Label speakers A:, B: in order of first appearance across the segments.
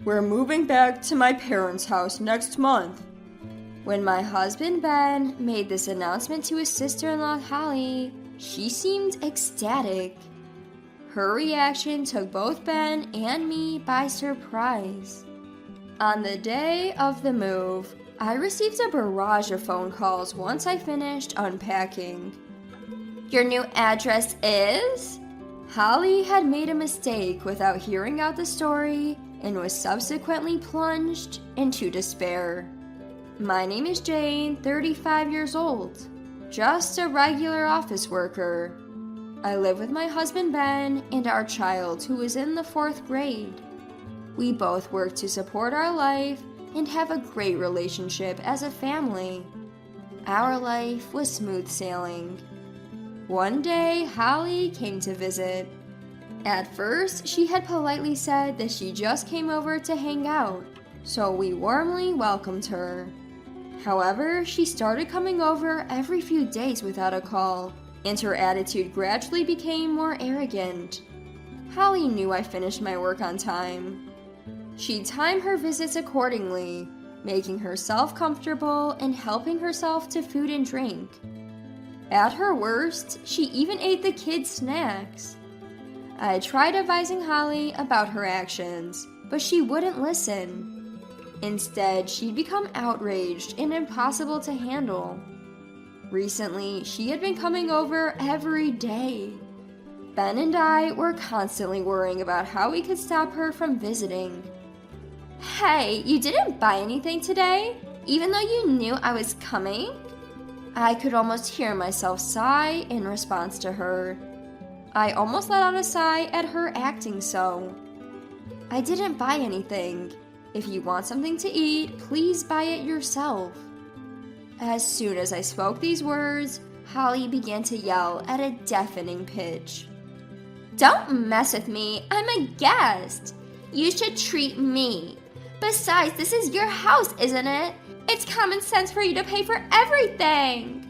A: We're moving back to my parents' house next month. When my husband Ben made this announcement to his sister-in-law Holly, she seemed ecstatic. Her reaction took both Ben and me by surprise. On the day of the move, I received a barrage of phone calls once I finished unpacking. Your new address is? Holly had made a mistake without hearing out the story and was subsequently plunged into despair. My name is Jane, 35 years old, just a regular office worker. I live with my husband Ben and our child who is in the 4th grade. We both work to support our life and have a great relationship as a family. Our life was smooth sailing. One day, Holly came to visit. At first, she had politely said that she just came over to hang out, so we warmly welcomed her. However, she started coming over every few days without a call, and her attitude gradually became more arrogant. Holly knew I finished my work on time. She timed her visits accordingly, making herself comfortable and helping herself to food and drink. At her worst, she even ate the kids' snacks. I tried advising Holly about her actions, but she wouldn't listen. Instead, she'd become outraged and impossible to handle. Recently, she had been coming over every day. Ben and I were constantly worrying about how we could stop her from visiting. Hey, you didn't buy anything today, even though you knew I was coming? I could almost hear myself sigh in response to her. I almost let out a sigh at her acting so. I didn't buy anything. If you want something to eat, please buy it yourself. As soon as I spoke these words, Holly began to yell at a deafening pitch. Don't mess with me, I'm a guest. You should treat me. Besides, this is your house, isn't it? It's common sense for you to pay for everything.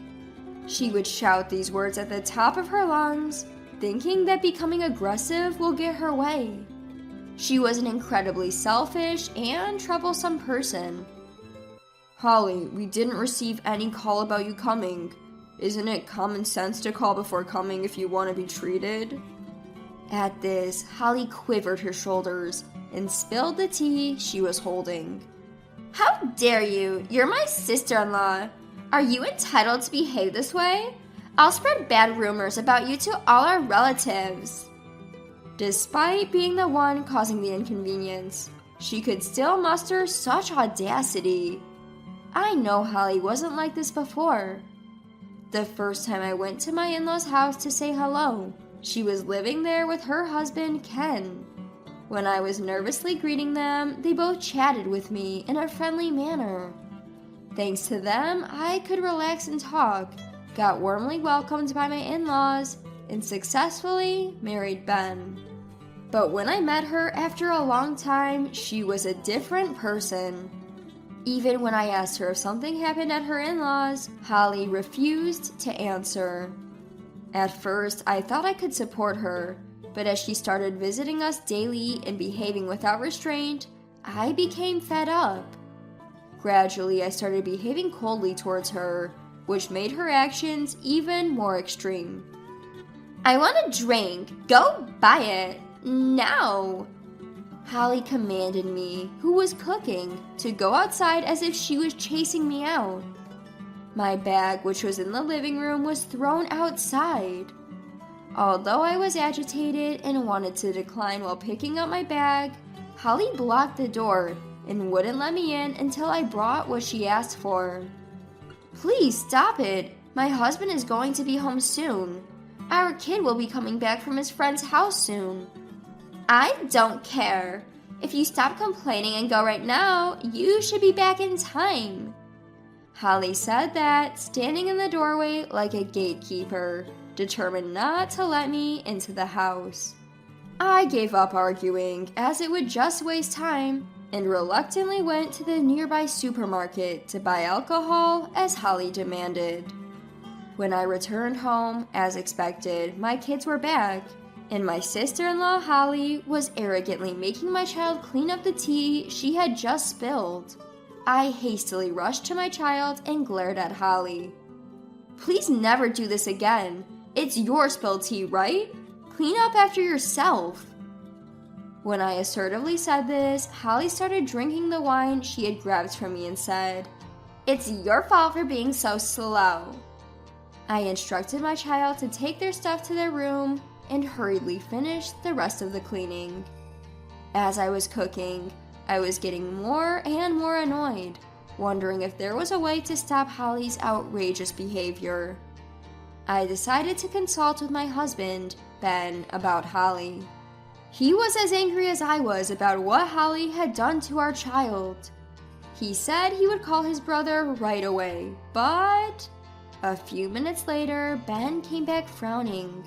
A: She would shout these words at the top of her lungs, thinking that becoming aggressive will get her way. She was an incredibly selfish and troublesome person. Holly, we didn't receive any call about you coming. Isn't it common sense to call before coming if you want to be treated? At this, Holly quivered her shoulders and spilled the tea she was holding. How dare you? You're my sister-in-law. Are you entitled to behave this way? I'll spread bad rumors about you to all our relatives. Despite being the one causing the inconvenience, she could still muster such audacity. I know Holly wasn't like this before. The first time I went to my in-laws' house to say hello, she was living there with her husband, Ken. When I was nervously greeting them, they both chatted with me in a friendly manner. Thanks to them, I could relax and talk, got warmly welcomed by my in-laws, and successfully married Ben. But when I met her after a long time, she was a different person. Even when I asked her if something happened at her in-laws, Holly refused to answer. At first, I thought I could support her, but as she started visiting us daily and behaving without restraint, I became fed up. Gradually, I started behaving coldly towards her, which made her actions even more extreme. I want a drink. Go buy it. Now. Holly commanded me, who was cooking, to go outside as if she was chasing me out. My bag, which was in the living room, was thrown outside. Although I was agitated and wanted to decline while picking up my bag, Holly blocked the door and wouldn't let me in until I brought what she asked for. Please stop it. My husband is going to be home soon. Our kid will be coming back from his friend's house soon. I don't care. If you stop complaining and go right now, you should be back in time. Holly said that, standing in the doorway like a gatekeeper, determined not to let me into the house. I gave up arguing, as it would just waste time, and reluctantly went to the nearby supermarket to buy alcohol as Holly demanded. When I returned home, as expected, my kids were back, and my sister-in-law Holly was arrogantly making my child clean up the tea she had just spilled. I hastily rushed to my child and glared at Holly. "Please never do this again. It's your spilled tea, right? Clean up after yourself." When I assertively said this, Holly started drinking the wine she had grabbed from me and said, "It's your fault for being so slow." I instructed my child to take their stuff to their room and hurriedly finished the rest of the cleaning. As I was cooking, I was getting more and more annoyed, wondering if there was a way to stop Holly's outrageous behavior. I decided to consult with my husband, Ben, about Holly. He was as angry as I was about what Holly had done to our child. He said he would call his brother right away, but a few minutes later, Ben came back frowning.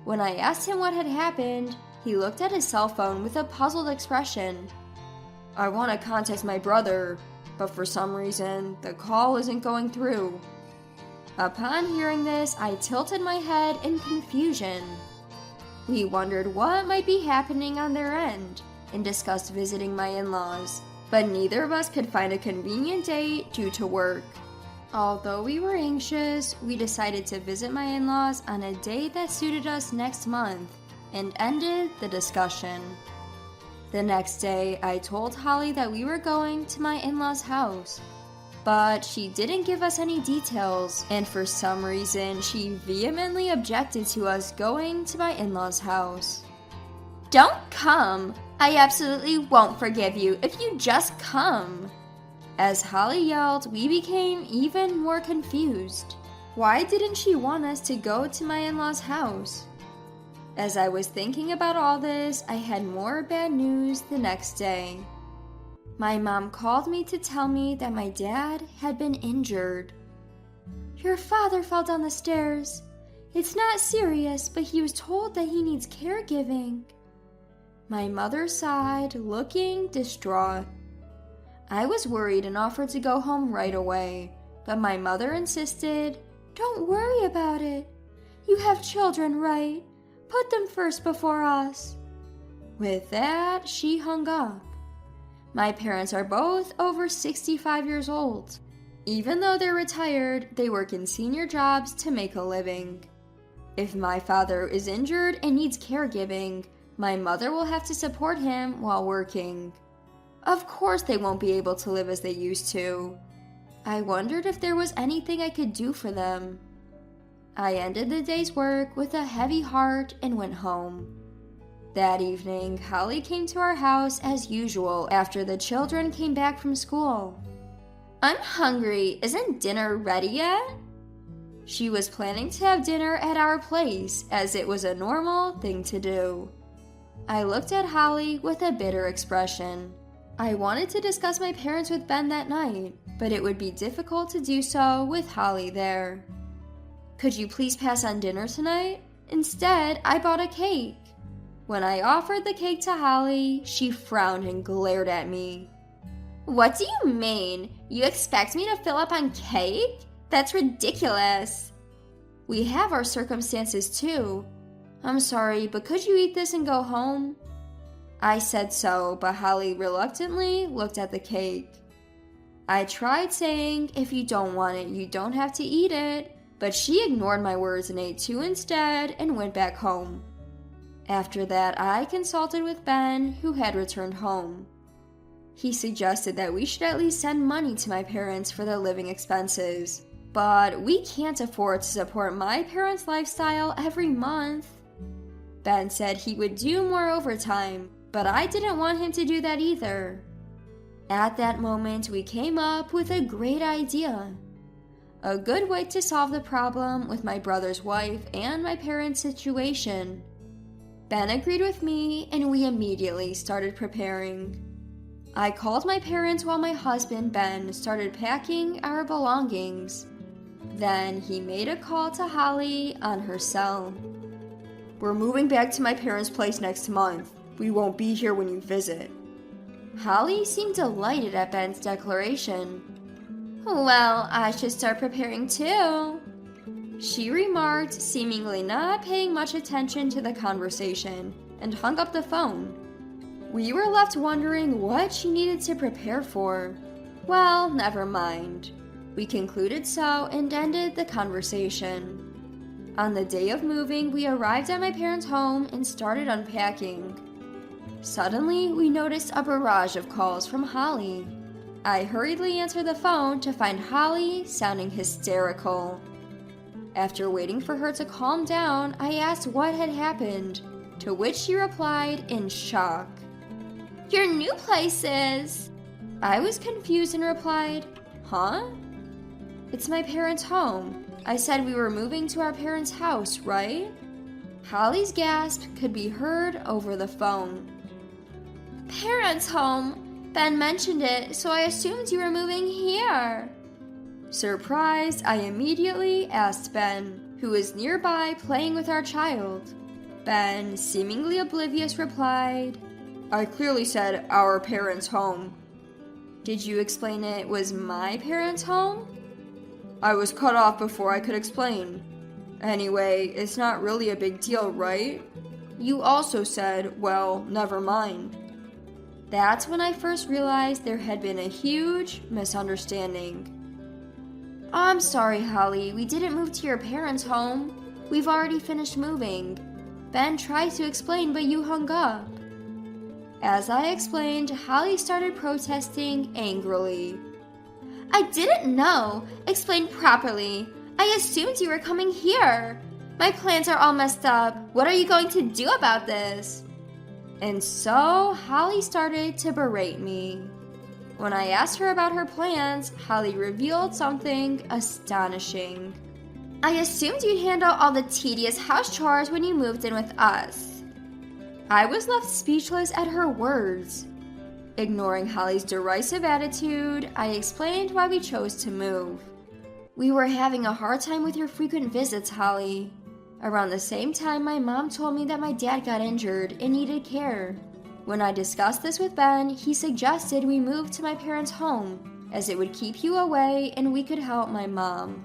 A: When I asked him what had happened, he looked at his cell phone with a puzzled expression. "I want to contact my brother, but for some reason, the call isn't going through." Upon hearing this, I tilted my head in confusion. We wondered what might be happening on their end and discussed visiting my in-laws, but neither of us could find a convenient date due to work. Although we were anxious, we decided to visit my in-laws on a date that suited us next month and ended the discussion. The next day, I told Holly that we were going to my in-laws' house, but she didn't give us any details, and for some reason, she vehemently objected to us going to my in-laws' house. "Don't come! I absolutely won't forgive you if you just come!" As Holly yelled, we became even more confused. Why didn't she want us to go to my in-laws' house? As I was thinking about all this, I had more bad news the next day. My mom called me to tell me that my dad had been injured. "Your father fell down the stairs. It's not serious, but he was told that he needs caregiving." My mother sighed, looking distraught. I was worried and offered to go home right away, but my mother insisted, "Don't worry about it. You have children, right? Put them first before us." With that, she hung up. My parents are both over 65 years old. Even though they're retired, they work in senior jobs to make a living. If my father is injured and needs caregiving, my mother will have to support him while working. Of course they won't be able to live as they used to. I wondered if there was anything I could do for them. I ended the day's work with a heavy heart and went home. That evening, Holly came to our house as usual after the children came back from school. "I'm hungry. Isn't dinner ready yet?" She was planning to have dinner at our place, as it was a normal thing to do. I looked at Holly with a bitter expression. I wanted to discuss my parents with Ben that night, but it would be difficult to do so with Holly there. "Could you please pass on dinner tonight? Instead, I bought a cake." When I offered the cake to Holly, she frowned and glared at me. "What do you mean? You expect me to fill up on cake? That's ridiculous." "We have our circumstances too. I'm sorry, but could you eat this and go home?" I said so, but Holly reluctantly looked at the cake. I tried saying, "If you don't want it, you don't have to eat it," but she ignored my words and ate two instead and went back home. After that, I consulted with Ben, who had returned home. He suggested that we should at least send money to my parents for their living expenses, but we can't afford to support my parents' lifestyle every month. Ben said he would do more overtime, but I didn't want him to do that either. At that moment, we came up with a great idea. A good way to solve the problem with my brother's wife and my parents' situation. Ben agreed with me, and we immediately started preparing. I called my parents while my husband, Ben, started packing our belongings. Then he made a call to Holly on her cell. "We're moving back to my parents' place next month. We won't be here when you visit." Holly seemed delighted at Ben's declaration. "Well, I should start preparing too." she remarked, seemingly not paying much attention to the conversation, and hung up the phone. We were left wondering what she needed to prepare for. Well, never mind. We concluded so and ended the conversation. On the day of moving, we arrived at my parents' home and started unpacking. Suddenly, we noticed a barrage of calls from Holly. I hurriedly answered the phone to find Holly sounding hysterical. After waiting for her to calm down, I asked what had happened, to which she replied in shock. "Your new place is..." I was confused and replied, "Huh?" "It's my parents' home. I said we were moving to our parents' house, right?" Holly's gasp could be heard over the phone. "Parents' home? Ben mentioned it, so I assumed you were moving here." Surprised, I immediately asked Ben, who was nearby playing with our child. Ben, seemingly oblivious, replied, "I clearly said our parents' home." "Did you explain it was my parents' home?" "I was cut off before I could explain. Anyway, it's not really a big deal, right? You also said, well, never mind." That's when I first realized there had been a huge misunderstanding. "I'm sorry, Holly, we didn't move to your parents' home. We've already finished moving. Ben tried to explain, but you hung up." As I explained, Holly started protesting angrily. "I didn't know. Explain properly. I assumed you were coming here. My plans are all messed up. What are you going to do about this?" And so Holly started to berate me. When I asked her about her plans, Holly revealed something astonishing. "I assumed you'd handle all the tedious house chores when you moved in with us." I was left speechless at her words. Ignoring Holly's derisive attitude, I explained why we chose to move. "We were having a hard time with your frequent visits, Holly. Around the same time, my mom told me that my dad got injured and needed care. When I discussed this with Ben, he suggested we move to my parents' home, as it would keep you away and we could help my mom."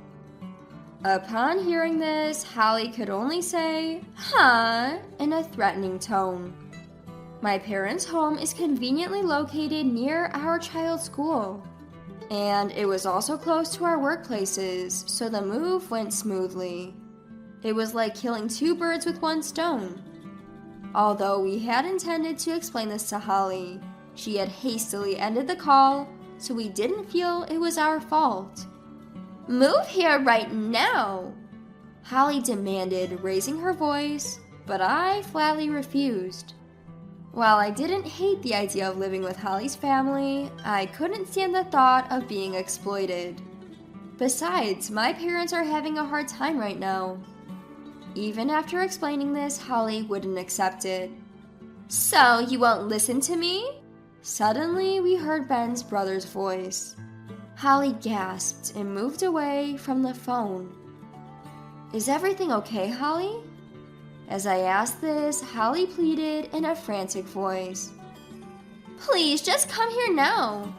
A: Upon hearing this, Holly could only say, "Huh?" in a threatening tone. My parents' home is conveniently located near our child's school, and it was also close to our workplaces, so the move went smoothly. It was like killing two birds with one stone. Although we had intended to explain this to Holly, she had hastily ended the call, so we didn't feel it was our fault. "Move here right now!" Holly demanded, raising her voice, but I flatly refused. While I didn't hate the idea of living with Holly's family, I couldn't stand the thought of being exploited. Besides, my parents are having a hard time right now. Even after explaining this, Holly wouldn't accept it. "So, you won't listen to me?" Suddenly, we heard Ben's brother's voice. Holly gasped and moved away from the phone. "Is everything okay, Holly?" As I asked this, Holly pleaded in a frantic voice. "Please, just come here now."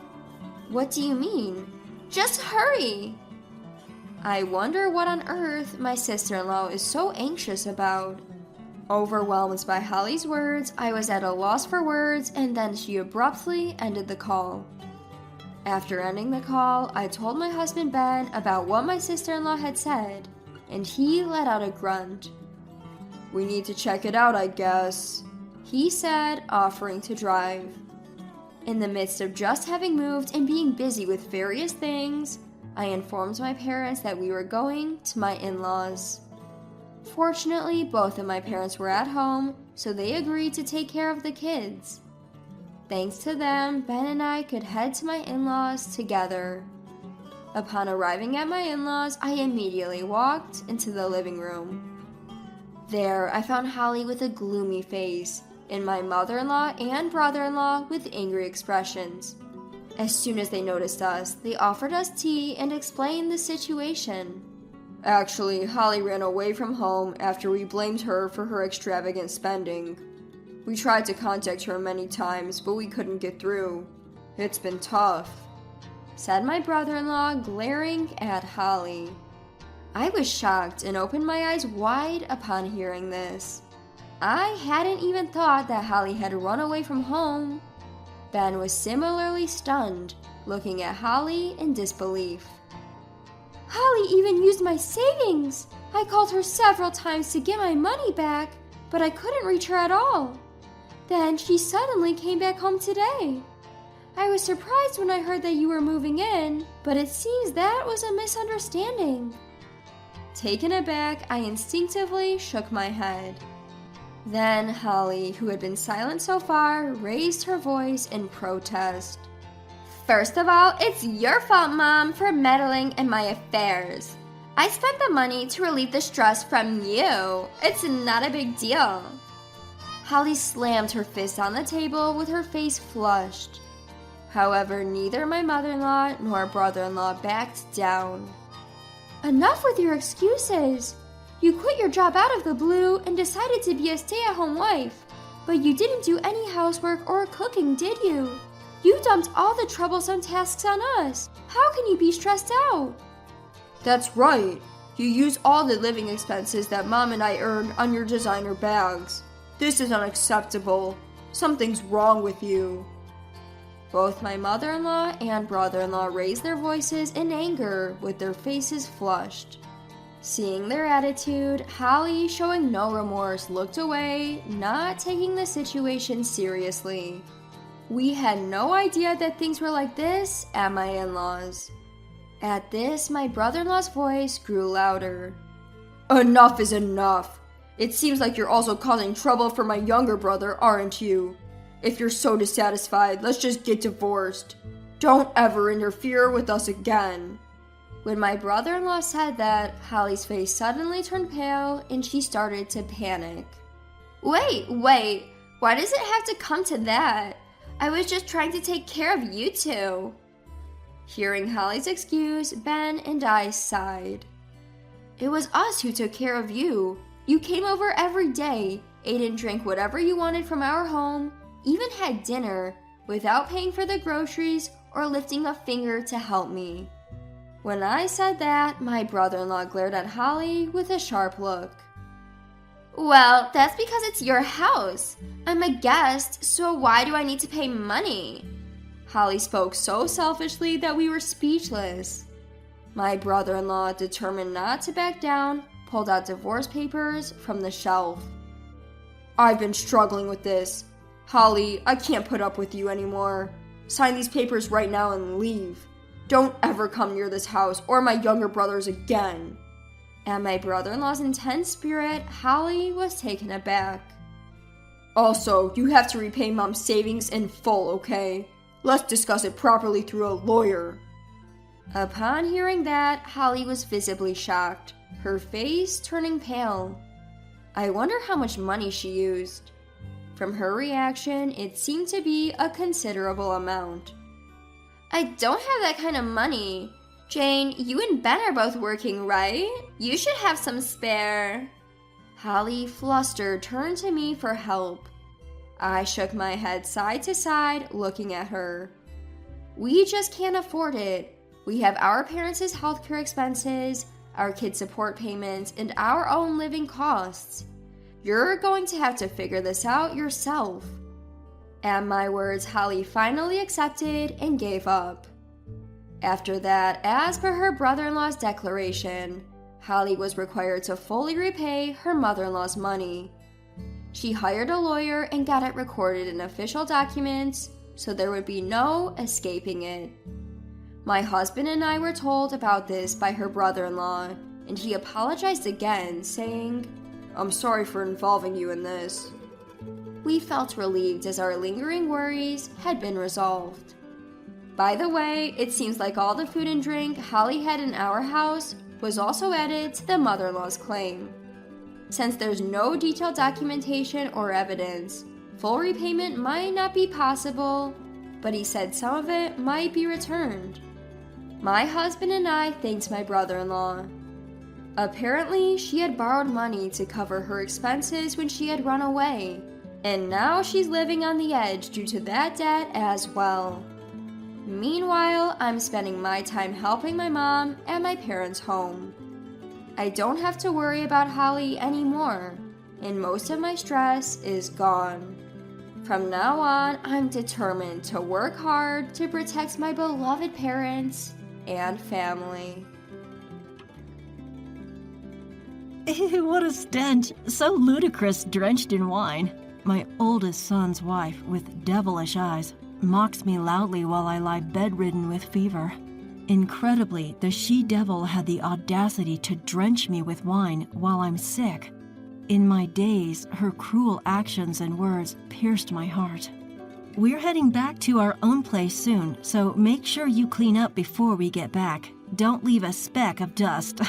A: "What do you mean?" "Just hurry." I wonder what on earth my sister-in-law is so anxious about. Overwhelmed by Holly's words, I was at a loss for words, and then she abruptly ended the call. After ending the call, I told my husband Ben about what my sister-in-law had said, and he let out a grunt. "We need to check it out, I guess," he said, offering to drive. In the midst of just having moved and being busy with various things, I informed my parents that we were going to my in-laws. Fortunately, both of my parents were at home, so they agreed to take care of the kids. Thanks to them, Ben and I could head to my in-laws together. Upon arriving at my in-laws, I immediately walked into the living room. There, I found Holly with a gloomy face, and my mother-in-law and brother-in-law with angry expressions. As soon as they noticed us, they offered us tea and explained the situation. "Actually, Holly ran away from home after we blamed her for her extravagant spending. We tried to contact her many times, but we couldn't get through. It's been tough," said my brother-in-law, glaring at Holly. I was shocked and opened my eyes wide upon hearing this. I hadn't even thought that Holly had run away from home. Ben was similarly stunned, looking at Holly in disbelief. Holly even used my savings! I called her several times to get my money back, but I couldn't reach her at all. Then she suddenly came back home today. I was surprised when I heard that you were moving in, but it seems that was a misunderstanding. Taken aback, I instinctively shook my head. Then Holly, who had been silent so far, raised her voice in protest. First of all, it's your fault, Mom, for meddling in my affairs. I spent the money to relieve the stress from you. It's not a big deal. Holly slammed her fist on the table with her face flushed. However, neither my mother-in-law nor brother-in-law backed down. Enough with your excuses. You quit your job out of the blue and decided to be a stay-at-home wife, but you didn't do any housework or cooking, did you? You dumped all the troublesome tasks on us. How can you be stressed out? That's right. You use all the living expenses that Mom and I earned on your designer bags. This is unacceptable. Something's wrong with you. Both my mother-in-law and brother-in-law raised their voices in anger with their faces flushed. Seeing their attitude, Holly, showing no remorse, looked away, not taking the situation seriously. We had no idea that things were like this at my in-laws. At this, my brother-in-law's voice grew louder. Enough is enough. It seems like you're also causing trouble for my younger brother, aren't you? If you're so dissatisfied, let's just get divorced. Don't ever interfere with us again. When my brother-in-law said that, Holly's face suddenly turned pale and she started to panic. Wait, why does it have to come to that? I was just trying to take care of you two. Hearing Holly's excuse, Ben and I sighed. It was us who took care of you. You came over every day, ate and drank whatever you wanted from our home, even had dinner, without paying for the groceries or lifting a finger to help me. When I said that, my brother-in-law glared at Holly with a sharp look. Well, that's because it's your house. I'm a guest, so why do I need to pay money? Holly spoke so selfishly that we were speechless. My brother-in-law, determined not to back down, pulled out divorce papers from the shelf. I've been struggling with this. Holly, I can't put up with you anymore. Sign these papers right now and leave. Don't ever come near this house or my younger brothers again. At my brother-in-law's intense spirit, Holly was taken aback. Also, you have to repay Mom's savings in full, okay? Let's discuss it properly through a lawyer. Upon hearing that, Holly was visibly shocked, her face turning pale. I wonder how much money she used. From her reaction, it seemed to be a considerable amount. I don't have that kind of money. Jane, you and Ben are both working, right? You should have some spare. Holly, flustered, turned to me for help. I shook my head side to side, looking at her. We just can't afford it. We have our parents' healthcare expenses, our kids' support payments, and our own living costs. You're going to have to figure this out yourself. At my words, Holly finally accepted and gave up. After that, as per her brother-in-law's declaration, Holly was required to fully repay her mother-in-law's money. She hired a lawyer and got it recorded in official documents, so there would be no escaping it. My husband and I were told about this by her brother-in-law, and he apologized again, saying, "I'm sorry for involving you in this." We felt relieved as our lingering worries had been resolved. By the way, it seems like all the food and drink Holly had in our house was also added to the mother-in-law's claim. Since there's no detailed documentation or evidence, full repayment might not be possible, but he said some of it might be returned. My husband and I thanked my brother-in-law. Apparently, she had borrowed money to cover her expenses when she had run away, and now she's living on the edge due to that debt as well. Meanwhile, I'm spending my time helping my mom at my parents' home. I don't have to worry about Holly anymore, and most of my stress is gone. From now on, I'm determined to work hard to protect my beloved parents and family.
B: What a stench! So ludicrous, drenched in wine. My oldest son's wife, with devilish eyes, mocks me loudly while I lie bedridden with fever. Incredibly, the she-devil had the audacity to drench me with wine while I'm sick. In my daze, her cruel actions and words pierced my heart. We're heading back to our own place soon, so make sure you clean up before we get back. Don't leave a speck of dust.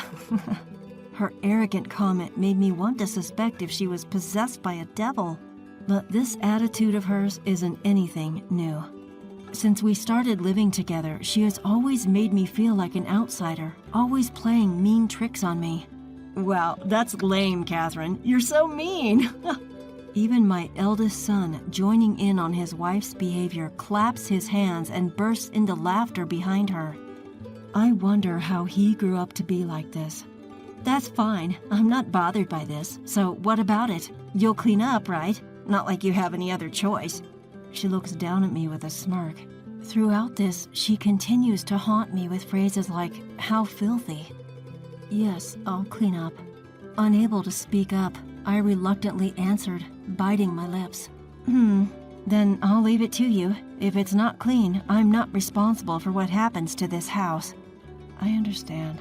B: Her arrogant comment made me want to suspect if she was possessed by a devil. But this attitude of hers isn't anything new. Since we started living together, she has always made me feel like an outsider, always playing mean tricks on me. Wow, that's lame, Catherine. You're so mean. Even my eldest son, joining in on his wife's behavior, claps his hands and bursts into laughter behind her. I wonder how he grew up to be like this. That's fine. I'm not bothered by this. So what about it? You'll clean up, right? Not like you have any other choice. She looks down at me with a smirk. Throughout this, she continues to haunt me with phrases like, "How filthy." Yes, I'll clean up. Unable to speak up, I reluctantly answered, biting my lips. Then I'll leave it to you. If it's not clean, I'm not responsible for what happens to this house. I understand.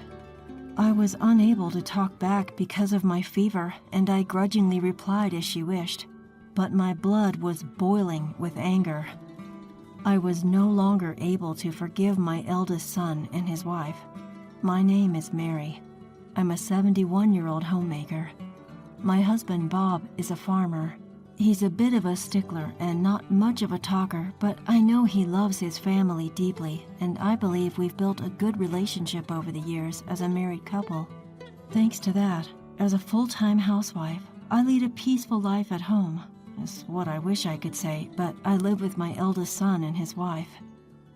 B: I was unable to talk back because of my fever, and I grudgingly replied as she wished. But my blood was boiling with anger. I was no longer able to forgive my eldest son and his wife. My name is Mary. I'm a 71-year-old homemaker. My husband, Bob, is a farmer. He's a bit of a stickler and not much of a talker, but I know he loves his family deeply, and I believe we've built a good relationship over the years as a married couple. Thanks to that, as a full-time housewife, I lead a peaceful life at home. Is what I wish I could say, but I live with my eldest son and his wife.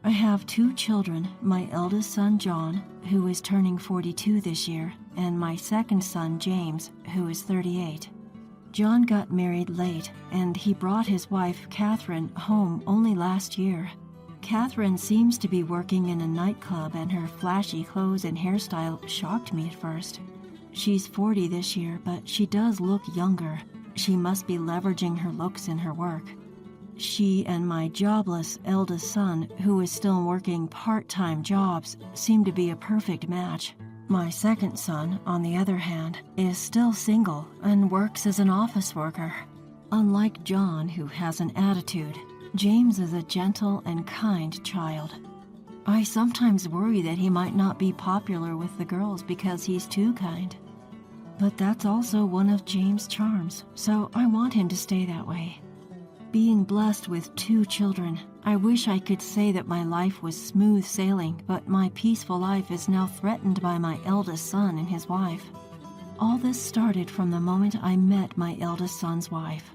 B: I have 2 children, my eldest son John, who is turning 42 this year, and my second son James, who is 38. John got married late, and he brought his wife Catherine home only last year. Catherine seems to be working in a nightclub, and her flashy clothes and hairstyle shocked me at first. She's 40 this year, but she does look younger. She must be leveraging her looks in her work. She and my jobless eldest son, who is still working part-time jobs, seem to be a perfect match. My second son, on the other hand, is still single and works as an office worker. Unlike John, who has an attitude, James is a gentle and kind child. I sometimes worry that he might not be popular with the girls because he's too kind. But that's also one of James' charms, so I want him to stay that way. Being blessed with 2 children, I wish I could say that my life was smooth sailing, but my peaceful life is now threatened by my eldest son and his wife. All this started from the moment I met my eldest son's wife.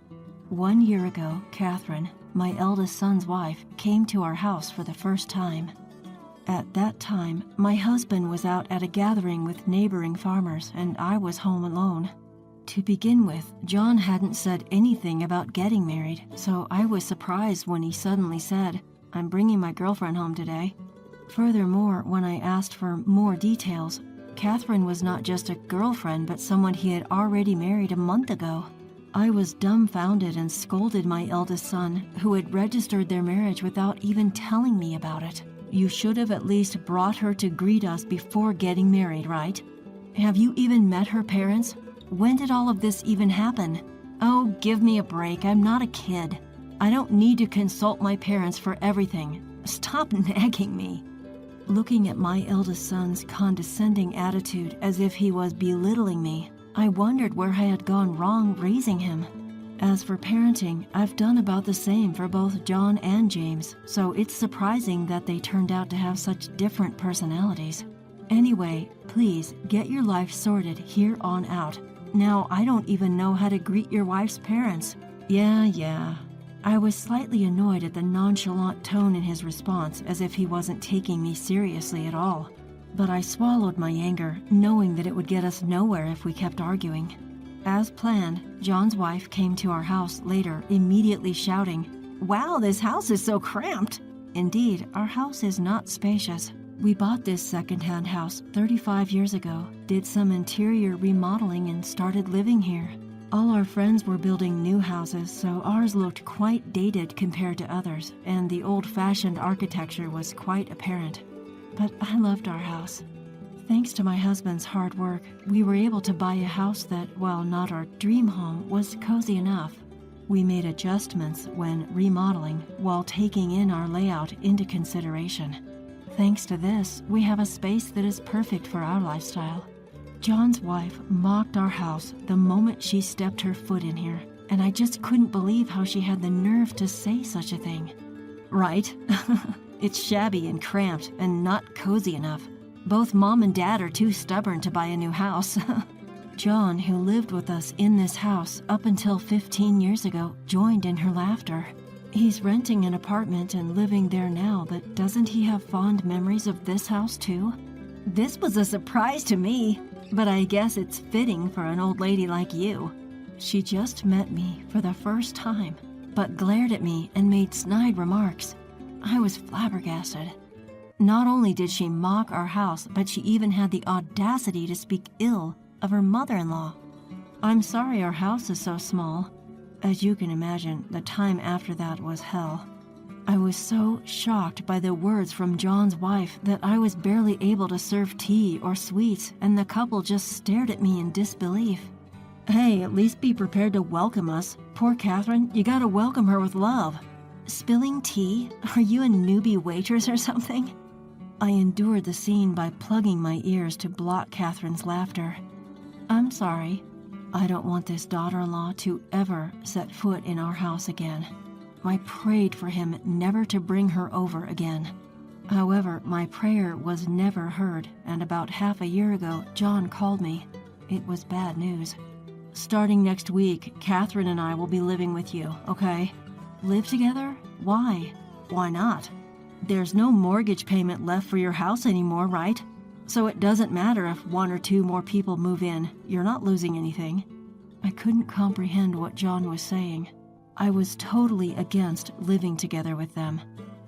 B: 1 year ago, Catherine, my eldest son's wife, came to our house for the first time. At that time, my husband was out at a gathering with neighboring farmers, and I was home alone. To begin with, John hadn't said anything about getting married, so I was surprised when he suddenly said, "I'm bringing my girlfriend home today." Furthermore, when I asked for more details, Catherine was not just a girlfriend, but someone he had already married a month ago. I was dumbfounded and scolded my eldest son, who had registered their marriage without even telling me about it. "You should have at least brought her to greet us before getting married, right? Have you even met her parents? When did all of this even happen? Oh, give me a break. I'm not a kid. I don't need to consult my parents for everything. Stop nagging me." Looking at my eldest son's condescending attitude as if he was belittling me, I wondered where I had gone wrong raising him. As for parenting, I've done about the same for both John and James, so it's surprising that they turned out to have such different personalities. Anyway, please get your life sorted here on out. Now I don't even know how to greet your wife's parents. Yeah. I was slightly annoyed at the nonchalant tone in his response, as if he wasn't taking me seriously at all. But I swallowed my anger, knowing that it would get us nowhere if we kept arguing. As planned, John's wife came to our house later, immediately shouting, "Wow, this house is so cramped!" Indeed, our house is not spacious. We bought this second-hand house 35 years ago, did some interior remodeling, and started living here. All our friends were building new houses, so ours looked quite dated compared to others, and the old-fashioned architecture was quite apparent. But I loved our house. Thanks to my husband's hard work, we were able to buy a house that, while not our dream home, was cozy enough. We made adjustments when remodeling, while taking in our layout into consideration. Thanks to this, we have a space that is perfect for our lifestyle. John's wife mocked our house the moment she stepped her foot in here, and I just couldn't believe how she had the nerve to say such a thing. Right? It's shabby and cramped and not cozy enough. Both Mom and Dad are too stubborn to buy a new house. John, who lived with us in this house up until 15 years ago, joined in her laughter. He's renting an apartment and living there now, but doesn't he have fond memories of this house too? This was a surprise to me, but I guess it's fitting for an old lady like you. She just met me for the first time, but glared at me and made snide remarks. I was flabbergasted. Not only did she mock our house, but she even had the audacity to speak ill of her mother-in-law. I'm sorry our house is so small. As you can imagine, the time after that was hell. I was so shocked by the words from John's wife that I was barely able to serve tea or sweets, and the couple just stared at me in disbelief. Hey, at least be prepared to welcome us. Poor Catherine, you gotta welcome her with love. Spilling tea? Are you a newbie waitress or something? I endured the scene by plugging my ears to block Catherine's laughter. I'm sorry. I don't want this daughter-in-law to ever set foot in our house again. I prayed for him never to bring her over again. However, my prayer was never heard, and about half a year ago, John called me. It was bad news. Starting next week, Catherine and I will be living with you, okay? Live together? Why? Why not? There's no mortgage payment left for your house anymore, right? So it doesn't matter if 1 or 2 more people move in. You're not losing anything. I couldn't comprehend what John was saying. I was totally against living together with them.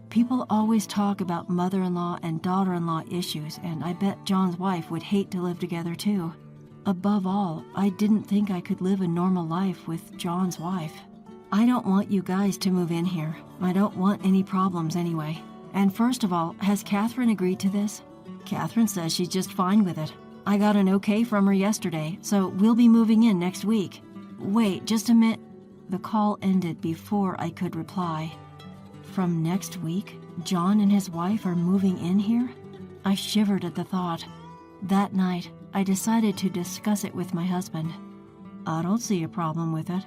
B: People always talk about mother-in-law and daughter-in-law issues, and I bet John's wife would hate to live together too. Above all, I didn't think I could live a normal life with John's wife. I don't want you guys to move in here. I don't want any problems anyway. And first of all, has Catherine agreed to this? Catherine says she's just fine with it. I got an okay from her yesterday, so we'll be moving in next week. Wait, just a minute. The call ended before I could reply. From next week, John and his wife are moving in here? I shivered at the thought. That night, I decided to discuss it with my husband. I don't see a problem with it.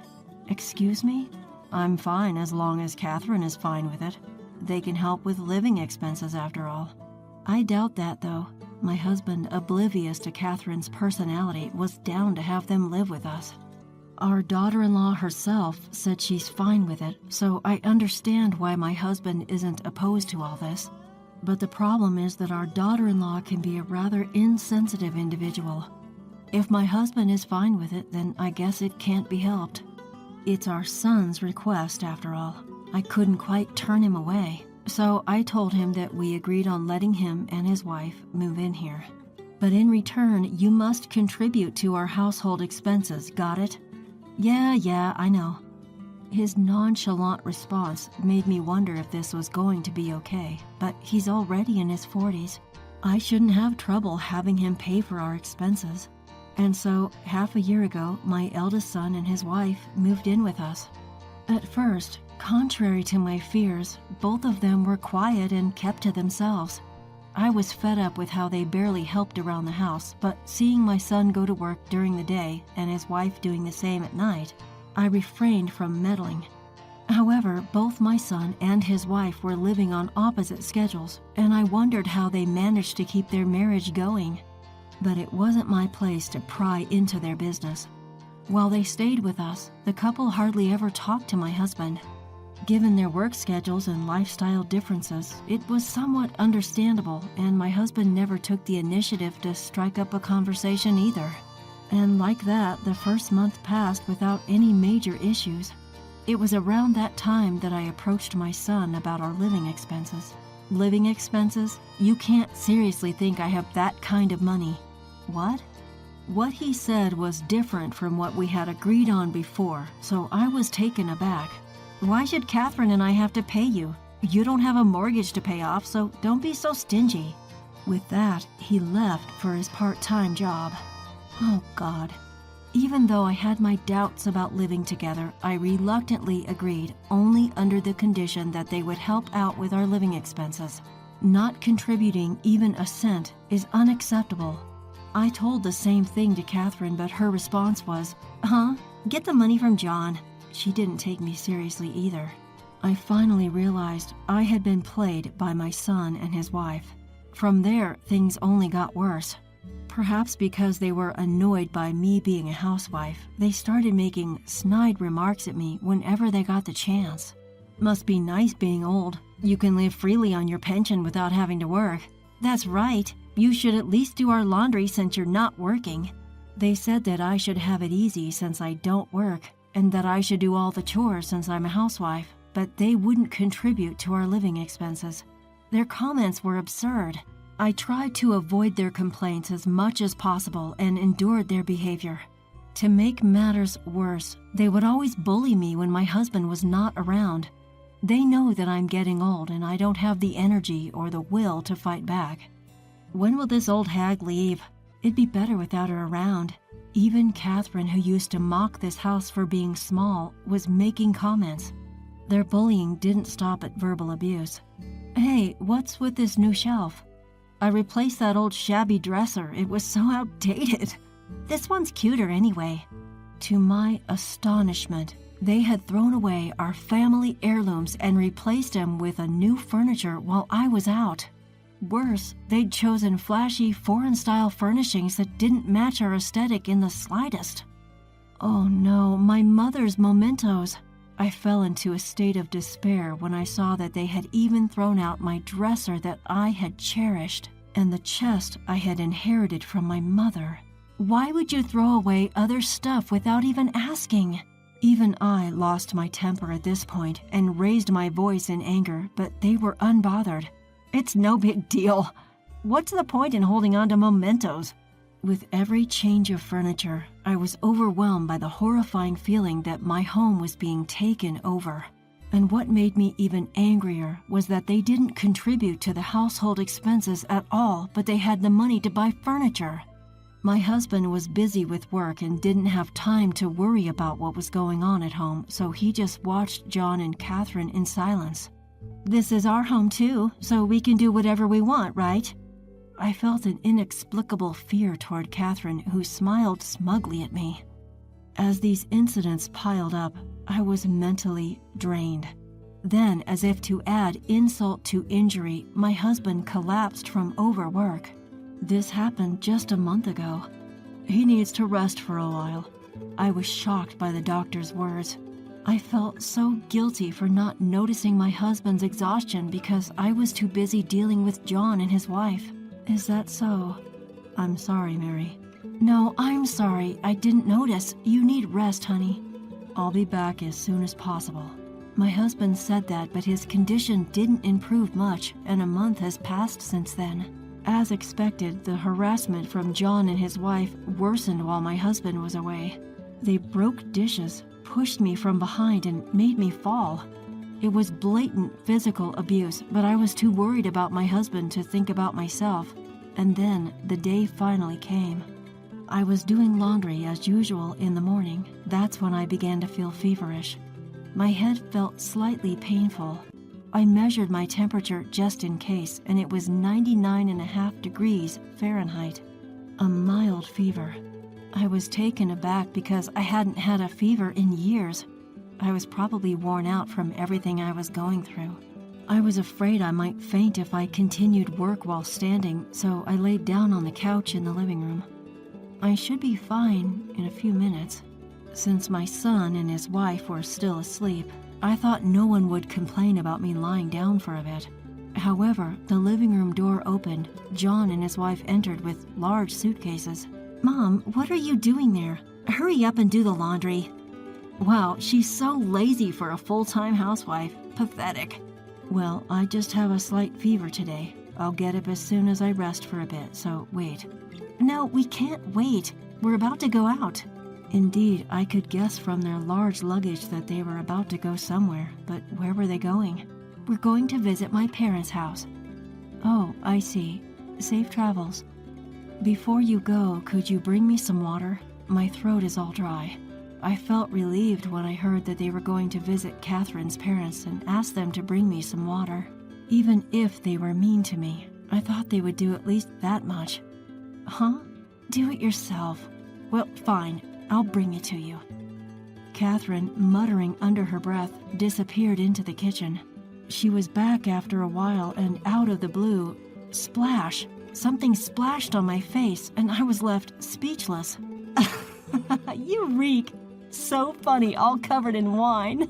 B: Excuse me? I'm fine as long as Catherine is fine with it. They can help with living expenses after all. I doubt that, though. My husband, oblivious to Catherine's personality, was down to have them live with us. Our daughter-in-law herself said she's fine with it, so I understand why my husband isn't opposed to all this. But the problem is that our daughter-in-law can be a rather insensitive individual. If my husband is fine with it, then I guess it can't be helped. It's our son's request, after all. I couldn't quite turn him away, so I told him that we agreed on letting him and his wife move in here. But in return, you must contribute to our household expenses, got it? Yeah, I know. His nonchalant response made me wonder if this was going to be okay, but he's already in his 40s. I shouldn't have trouble having him pay for our expenses. And so, half a year ago, my eldest son and his wife moved in with us. At first, contrary to my fears, both of them were quiet and kept to themselves. I was fed up with how they barely helped around the house, but seeing my son go to work during the day and his wife doing the same at night, I refrained from meddling. However, both my son and his wife were living on opposite schedules, and I wondered how they managed to keep their marriage going. But it wasn't my place to pry into their business. While they stayed with us, the couple hardly ever talked to my husband. Given their work schedules and lifestyle differences, it was somewhat understandable, and my husband never took the initiative to strike up a conversation either. And like that, the first month passed without any major issues. It was around that time that I approached my son about our living expenses. Living expenses? You can't seriously think I have that kind of money. What? What he said was different from what we had agreed on before, so I was taken aback. Why should Catherine and I have to pay you? You don't have a mortgage to pay off, so don't be so stingy. With that, he left for his part-time job. Oh, God. Even though I had my doubts about living together, I reluctantly agreed, only under the condition that they would help out with our living expenses. Not contributing even a cent is unacceptable. I told the same thing to Catherine, but her response was, Get the money from John. She didn't take me seriously either. I finally realized I had been played by my son and his wife. From there, things only got worse. Perhaps because they were annoyed by me being a housewife, they started making snide remarks at me whenever they got the chance. Must be nice being old. You can live freely on your pension without having to work. That's right. You should at least do our laundry since you're not working. They said that I should have it easy since I don't work, and that I should do all the chores since I'm a housewife, but they wouldn't contribute to our living expenses. Their comments were absurd. I tried to avoid their complaints as much as possible and endured their behavior. To make matters worse, they would always bully me when my husband was not around. They know that I'm getting old and I don't have the energy or the will to fight back. When will this old hag leave? It'd be better without her around. Even Catherine, who used to mock this house for being small, was making comments. Their bullying didn't stop at verbal abuse. Hey, what's with this new shelf? I replaced that old shabby dresser. It was so outdated. This one's cuter anyway. To my astonishment, they had thrown away our family heirlooms and replaced them with a new furniture while I was out. Worse, they'd chosen flashy foreign-style furnishings that didn't match our aesthetic in the slightest. Oh no, my mother's mementos. I fell into a state of despair when I saw that they had even thrown out my dresser that I had cherished and the chest I had inherited from my mother. Why would you throw away other stuff without even asking? Even I lost my temper at this point and raised my voice in anger, but they were unbothered. It's no big deal. What's the point in holding on to mementos? With every change of furniture, I was overwhelmed by the horrifying feeling that my home was being taken over. And what made me even angrier was that they didn't contribute to the household expenses at all, but they had the money to buy furniture. My husband was busy with work and didn't have time to worry about what was going on at home, so he just watched John and Catherine in silence. This is our home too, so we can do whatever we want, right? I felt an inexplicable fear toward Catherine, who smiled smugly at me. As these incidents piled up, I was mentally drained. Then, as if to add insult to injury, my husband collapsed from overwork. This happened just a month ago. He needs to rest for a while. I was shocked by the doctor's words. I felt so guilty for not noticing my husband's exhaustion because I was too busy dealing with John and his wife. Is that so? I'm sorry, Mary. No, I'm sorry. I didn't notice. You need rest, honey. I'll be back as soon as possible. My husband said that, but his condition didn't improve much, and a month has passed since then. As expected, the harassment from John and his wife worsened while my husband was away. They broke dishes, pushed me from behind, and made me fall. It was blatant physical abuse, but I was too worried about my husband to think about myself. And then the day finally came. I was doing laundry as usual in the morning. That's when I began to feel feverish. My head felt slightly painful. I measured my temperature just in case, and it was 99.5 degrees Fahrenheit. A mild fever. I was taken aback because I hadn't had a fever in years. I was probably worn out from everything I was going through. I was afraid I might faint if I continued work while standing, so I laid down on the couch in the living room. I should be fine in a few minutes. Since my son and his wife were still asleep, I thought no one would complain about me lying down for a bit. However, the living room door opened. John and his wife entered with large suitcases. "Mom, what are you doing there? Hurry up and do the laundry." Wow, she's so lazy for a full-time housewife. Pathetic. "Well, I just have a slight fever today. I'll get up as soon as I rest for a bit, so wait." "No, we can't wait. We're about to go out." Indeed, I could guess from their large luggage that they were about to go somewhere, but where were they going? "We're going to visit my parents' house." "Oh, I see. Safe travels." "Before you go, could you bring me some water? My throat is all dry." I felt relieved when I heard that they were going to visit Catherine's parents and asked them to bring me some water. Even if they were mean to me, I thought they would do at least that much. "Huh? Do it yourself." "Well, fine. I'll bring it to you." Catherine, muttering under her breath, disappeared into the kitchen. She was back after a while, and out of the blue, splash! Something splashed on my face, and I was left speechless. "You reek! So funny, all covered in wine."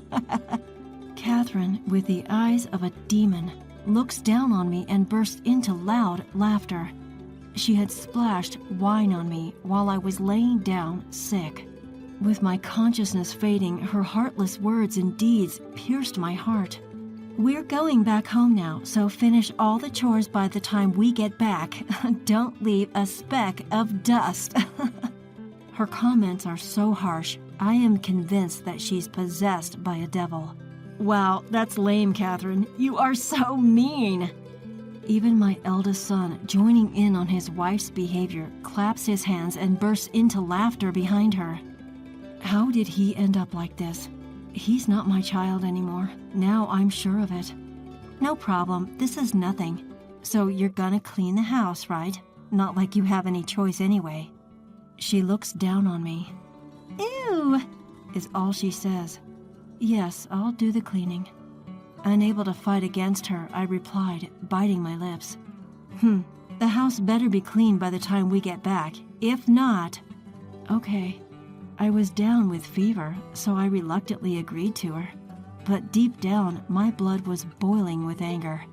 B: Catherine, with the eyes of a demon, looks down on me and burst into loud laughter. She had splashed wine on me while I was laying down sick. With my consciousness fading, her heartless words and deeds pierced my heart. "We're going back home now, so finish all the chores by the time we get back. Don't leave a speck of dust." Her comments are so harsh, I am convinced that she's possessed by a devil. "Wow, that's lame, Catherine. You are so mean." Even my eldest son, joining in on his wife's behavior, claps his hands and bursts into laughter behind her. How did he end up like this? He's not my child anymore. Now I'm sure of it. "No problem. This is nothing. So you're gonna clean the house, right? Not like you have any choice anyway." She looks down on me. "Ew," is all she says. "Yes, I'll do the cleaning." Unable to fight against her, I replied, biting my lips. The house better be clean by the time we get back. If not..." "Okay." I was down with fever, so I reluctantly agreed to her. But deep down, my blood was boiling with anger.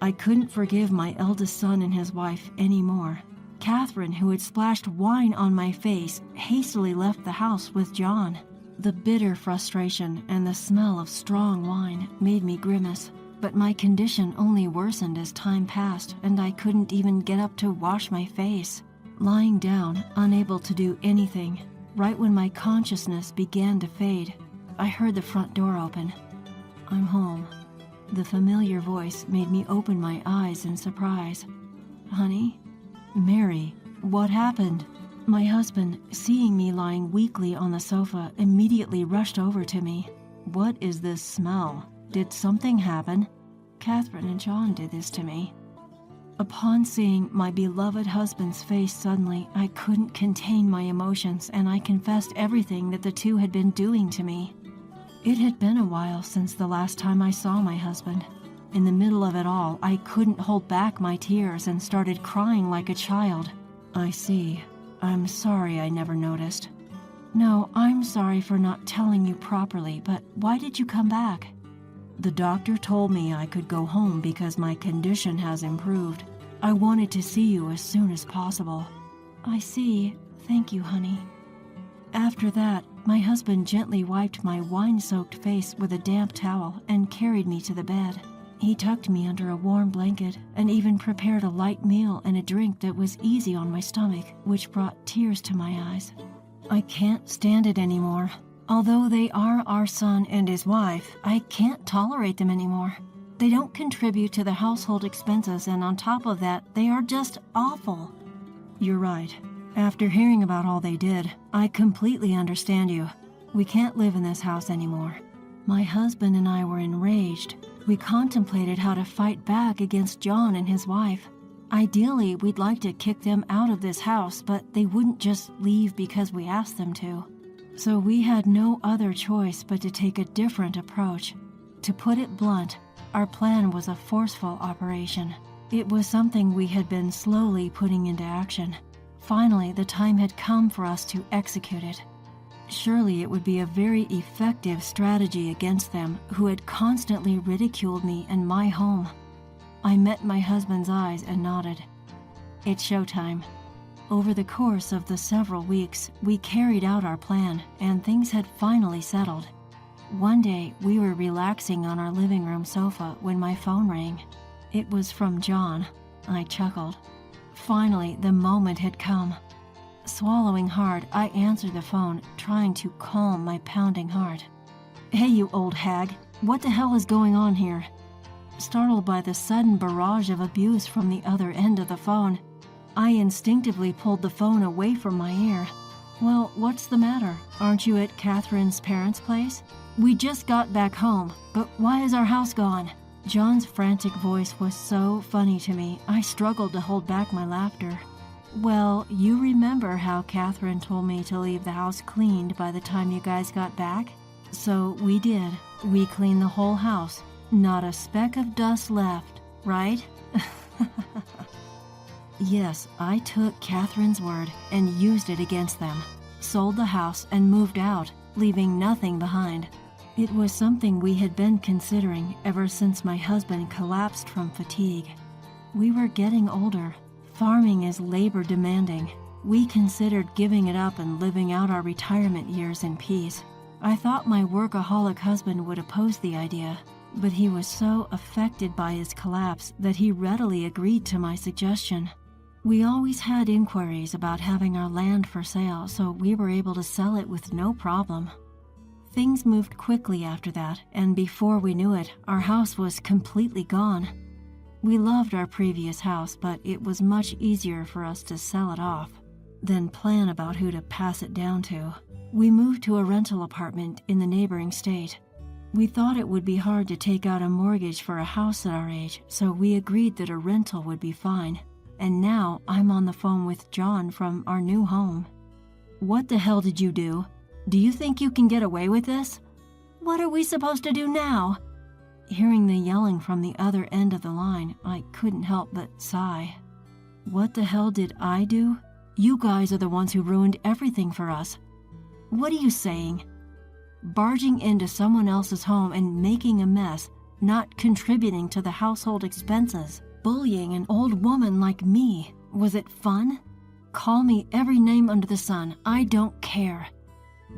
B: I couldn't forgive my eldest son and his wife anymore. Catherine, who had splashed wine on my face, hastily left the house with John. The bitter frustration and the smell of strong wine made me grimace, but my condition only worsened as time passed, and I couldn't even get up to wash my face. Lying down, unable to do anything, right when my consciousness began to fade, I heard the front door open. "I'm home." The familiar voice made me open my eyes in surprise. "Honey?" "Mary, what happened?" My husband, seeing me lying weakly on the sofa, immediately rushed over to me. "What is this smell? Did something happen?" "Catherine and John did this to me." Upon seeing my beloved husband's face suddenly, I couldn't contain my emotions, and I confessed everything that the two had been doing to me. It had been a while since the last time I saw my husband. In the middle of it all, I couldn't hold back my tears and started crying like a child. "I see. I'm sorry I never noticed." "No, I'm sorry for not telling you properly, but why did you come back?" "The doctor told me I could go home because my condition has improved. I wanted to see you as soon as possible." "I see. Thank you, honey." After that, my husband gently wiped my wine-soaked face with a damp towel and carried me to the bed. He tucked me under a warm blanket and even prepared a light meal and a drink that was easy on my stomach, which brought tears to my eyes. I can't stand it anymore. Although they are our son and his wife, I can't tolerate them anymore. They don't contribute to the household expenses, and on top of that, they are just awful. You're right. After hearing about all they did, I completely understand you. We can't live in this house anymore. My husband and I were enraged. We contemplated how to fight back against John and his wife. Ideally, we'd like to kick them out of this house, but they wouldn't just leave because we asked them to. So we had no other choice but to take a different approach. To put it blunt, our plan was a forceful operation. It was something we had been slowly putting into action. Finally, the time had come for us to execute it. Surely it would be a very effective strategy against them, who had constantly ridiculed me and my home. I met my husband's eyes and nodded. It's showtime. Over the course of the several weeks, we carried out our plan, and things had finally settled. One day, we were relaxing on our living room sofa when my phone rang. It was from John. I chuckled. Finally, the moment had come. Swallowing hard, I answered the phone, trying to calm my pounding heart. "Hey, you old hag, what the hell is going on here?" Startled by the sudden barrage of abuse from the other end of the phone, I instinctively pulled the phone away from my ear. "Well, what's the matter? Aren't you at Catherine's parents' place? We just got back home, but why is our house gone?" John's frantic voice was so funny to me, I struggled to hold back my laughter. "Well, you remember how Catherine told me to leave the house cleaned by the time you guys got back? So we did. We cleaned the whole house. Not a speck of dust left, right?" Yes, I took Catherine's word and used it against them. Sold the house and moved out, leaving nothing behind. It was something we had been considering ever since my husband collapsed from fatigue. We were getting older. Farming is labor demanding. We considered giving it up and living out our retirement years in peace. I thought my workaholic husband would oppose the idea, but he was so affected by his collapse that he readily agreed to my suggestion. We always had inquiries about having our land for sale, so we were able to sell it with no problem. Things moved quickly after that, and before we knew it, our house was completely gone. We loved our previous house, but it was much easier for us to sell it off than plan about who to pass it down to. We moved to a rental apartment in the neighboring state. We thought it would be hard to take out a mortgage for a house at our age, so we agreed that a rental would be fine. And now I'm on the phone with John from our new home. "What the hell did you do? Do you think you can get away with this? What are we supposed to do now?" Hearing the yelling from the other end of the line, I couldn't help but sigh. What the hell did I do? You guys are the ones who ruined everything for us. What are you saying? Barging into someone else's home and making a mess, not contributing to the household expenses, bullying an old woman like me. Was it fun? Call me every name under the sun. I don't care.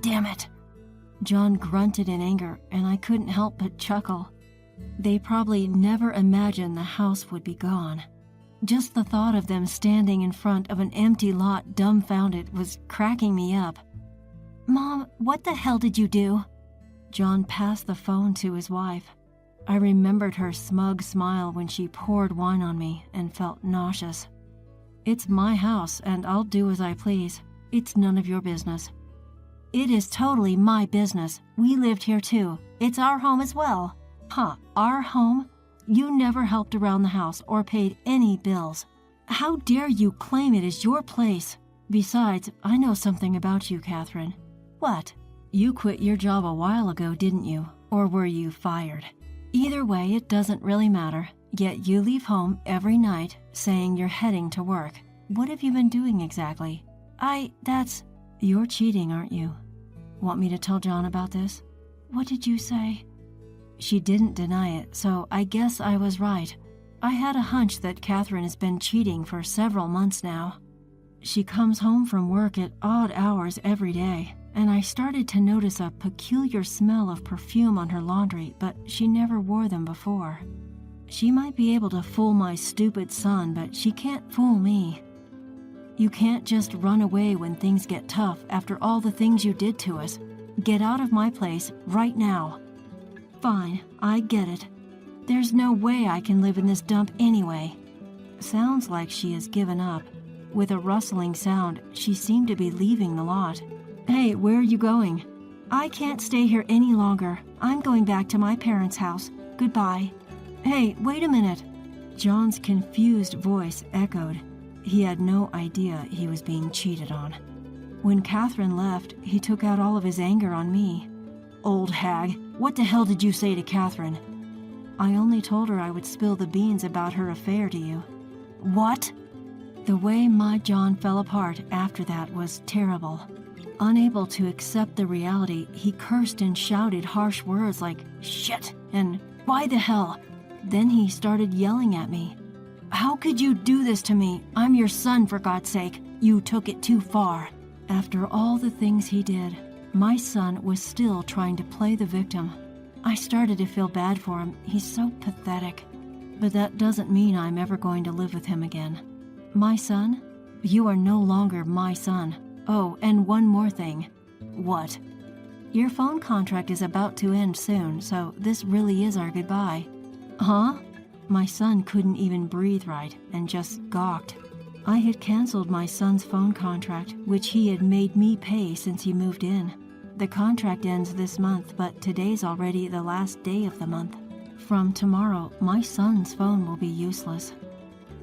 B: Damn it. John grunted in anger, and I couldn't help but chuckle. They probably never imagined the house would be gone. Just the thought of them standing in front of an empty lot dumbfounded was cracking me up. "Mom, what the hell did you do?" John passed the phone to his wife. I remembered her smug smile when she poured wine on me and felt nauseous. "It's my house, and I'll do as I please. It's none of your business." "It is totally my business. We lived here too. It's our home as well." "Huh, our home? You never helped around the house or paid any bills. How dare you claim it is your place? Besides, I know something about you, Catherine." "What?" "You quit your job a while ago, didn't you? Or were you fired? Either way, it doesn't really matter. Yet you leave home every night saying you're heading to work. What have you been doing exactly?" You're cheating, aren't you? Want me to tell John about this?" "What did you say?" She didn't deny it, so I guess I was right. I had a hunch that Catherine has been cheating for several months now. She comes home from work at odd hours every day, and I started to notice a peculiar smell of perfume on her laundry, but she never wore them before. She might be able to fool my stupid son, but she can't fool me. You can't just run away when things get tough after all the things you did to us. Get out of my place right now. Fine, I get it. There's no way I can live in this dump anyway. Sounds like she has given up. With a rustling sound, she seemed to be leaving the lot. "Hey, where are you going?" "I can't stay here any longer. I'm going back to my parents' house. Goodbye." "Hey, wait a minute." John's confused voice echoed. He had no idea he was being cheated on. When Catherine left, he took out all of his anger on me. "Old hag, what the hell did you say to Catherine?" "I only told her I would spill the beans about her affair to you." "What?" The way my John fell apart after that was terrible. Unable to accept the reality, he cursed and shouted harsh words like "shit" and "why the hell?" Then he started yelling at me. "How could you do this to me? I'm your son, for God's sake. You took it too far." After all the things he did, my son was still trying to play the victim. I started to feel bad for him. He's so pathetic. But that doesn't mean I'm ever going to live with him again. My son? You are no longer my son. Oh, and one more thing. What? Your phone contract is about to end soon, so this really is our goodbye. Huh? My son couldn't even breathe right and just gawked. I had canceled my son's phone contract, which he had made me pay since he moved in. The contract ends this month, but today's already the last day of the month. From tomorrow, my son's phone will be useless.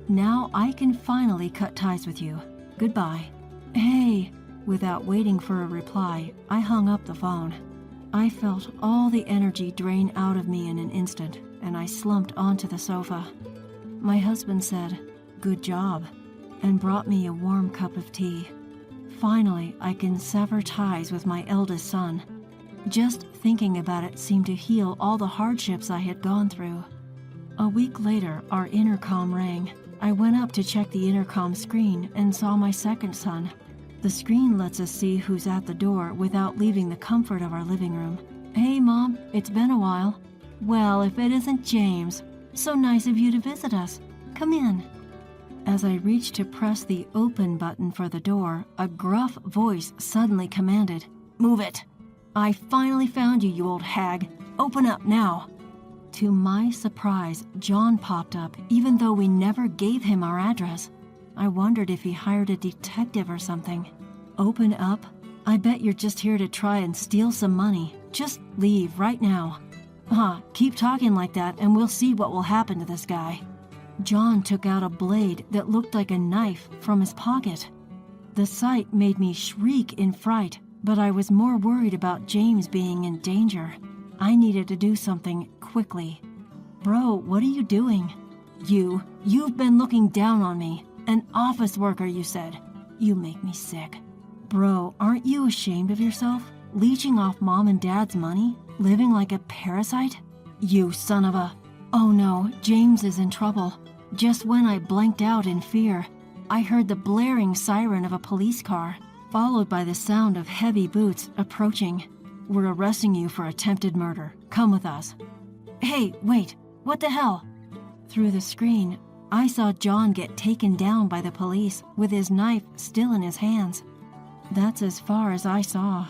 B: Now I can finally cut ties with you. Goodbye. Hey! Without waiting for a reply, I hung up the phone. I felt all the energy drain out of me in an instant, and I slumped onto the sofa. My husband said, "Good job," and brought me a warm cup of tea. Finally, I can sever ties with my eldest son. Just thinking about it seemed to heal all the hardships I had gone through. A week later, our intercom rang. I went up to check the intercom screen and saw my second son. The screen lets us see who's at the door without leaving the comfort of our living room. "Hey, Mom, it's been a while." "Well, if it isn't James. So nice of you to visit us. Come in." As I reached to press the open button for the door, a gruff voice suddenly commanded, "Move it! I finally found you, you old hag. Open up now." To my surprise, John popped up, even though we never gave him our address. I wondered if he hired a detective or something. "Open up? I bet you're just here to try and steal some money. Just leave right now." Keep talking like that and we'll see what will happen to this guy." John took out a blade that looked like a knife from his pocket. The sight made me shriek in fright, but I was more worried about James being in danger. I needed to do something quickly. "Bro, what are you doing?" You've been looking down on me. An office worker, you said. You make me sick." "Bro, aren't you ashamed of yourself? Leeching off Mom and Dad's money? Living like a parasite? You son of a..." Oh no, James is in trouble. Just when I blanked out in fear, I heard the blaring siren of a police car, followed by the sound of heavy boots approaching. "We're arresting you for attempted murder. Come with us." "Hey, wait, what the hell?" Through the screen, I saw John get taken down by the police with his knife still in his hands. That's as far as I saw.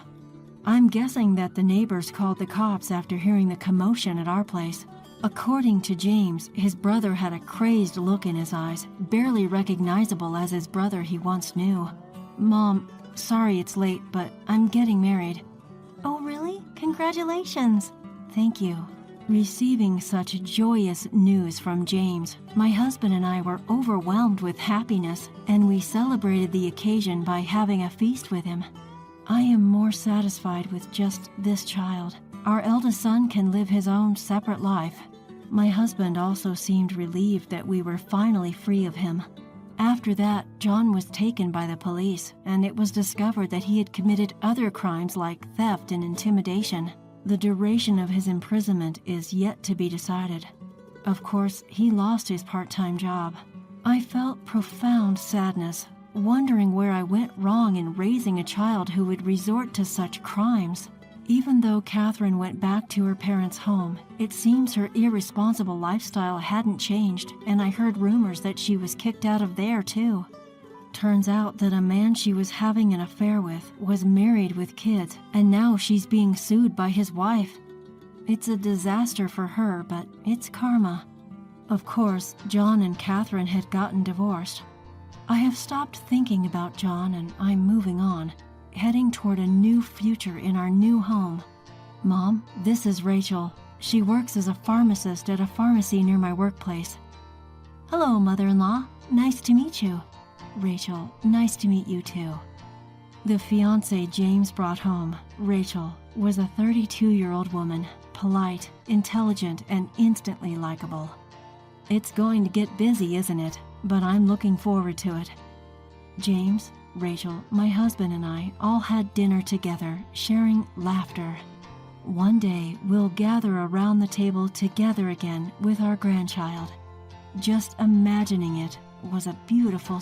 B: I'm guessing that the neighbors called the cops after hearing the commotion at our place. According to James, his brother had a crazed look in his eyes, barely recognizable as his brother he once knew. "Mom, sorry it's late, but I'm getting married." "Oh really? Congratulations." "Thank you." Receiving such joyous news from James, my husband and I were overwhelmed with happiness, and we celebrated the occasion by having a feast with him. I am more satisfied with just this child. Our eldest son can live his own separate life. My husband also seemed relieved that we were finally free of him. After that, John was taken by the police, and it was discovered that he had committed other crimes like theft and intimidation. The duration of his imprisonment is yet to be decided. Of course, he lost his part-time job. I felt profound sadness, wondering where I went wrong in raising a child who would resort to such crimes. Even though Catherine went back to her parents' home, it seems her irresponsible lifestyle hadn't changed, and I heard rumors that she was kicked out of there too. Turns out that a man she was having an affair with was married with kids, and now she's being sued by his wife. It's a disaster for her, but it's karma. Of course, John and Catherine had gotten divorced. I have stopped thinking about John and I'm moving on, heading toward a new future in our new home. Mom, this is Rachel. She works as a pharmacist at a pharmacy near my workplace. Hello, mother-in-law. Nice to meet you. Rachel, nice to meet you too. The fiancé James brought home, Rachel, was a 32-year-old woman, polite, intelligent, and instantly likable. It's going to get busy, isn't it? But I'm looking forward to it. James, Rachel, my husband and I all had dinner together, sharing laughter. One day, we'll gather around the table together again with our grandchild. Just imagining it was a beautiful